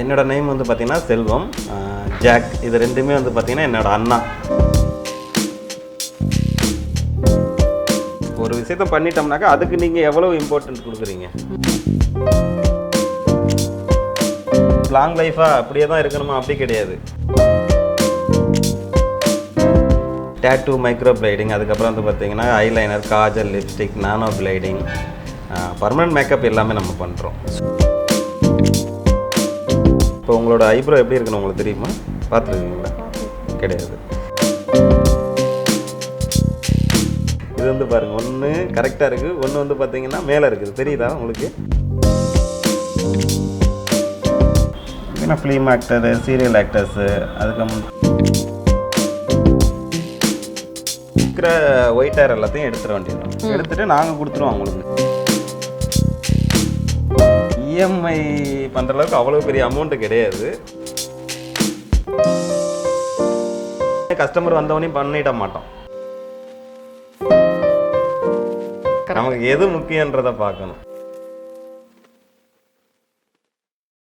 என்னோட நேம் வந்து பார்த்தீங்கன்னா செல்வம், ஜாக். இது ரெண்டுமே வந்து பார்த்தீங்கன்னா என்னோட அண்ணா. ஒரு விஷயத்த பண்ணிட்டோம்னாக்கா அதுக்கு நீங்கள் எவ்வளோ இம்பார்ட்டன்ட் கொடுக்குறீங்க. லாங் லைஃபாக அப்படியே தான் இருக்கணுமா? அப்படி கிடையாது. டேட்டூ, மைக்ரோப்ளைடிங், அதுக்கப்புறம் வந்து பார்த்தீங்கன்னா eyeliner, kajal, lipstick, nanoblading, permanent makeup எல்லாமே நம்ம பண்ணுறோம். இப்போ உங்களோட ஐப்ரோ எப்படி இருக்குன்னு உங்களுக்கு தெரியுமா? பார்த்துருக்கீங்களா? கிடையாது. இது வந்து பாருங்கள், ஒன்று கரெக்டாக இருக்குது, ஒன்று வந்து பார்த்தீங்கன்னா மேலே இருக்குது. தெரியுதா உங்களுக்கு? ஃபிலிம் ஆக்டரு, சீரியல் ஆக்டர்ஸு, அதுக்கப்புறம் இருக்கிற ஒயிட் ஹேர் எல்லாத்தையும் எடுத்துட வேண்டியது. எடுத்துகிட்டு நாங்கள் கொடுத்துருவோம் அவங்களுக்கு. இஎம்ஐ பண்ணுற அளவுக்கு அவ்வளோ பெரிய அமௌண்ட்டு கிடையாது. கஸ்டமர் வந்தவனையும் பண்ணிட மாட்டோம். நமக்கு எது முக்கியன்றதை பார்க்கணும்.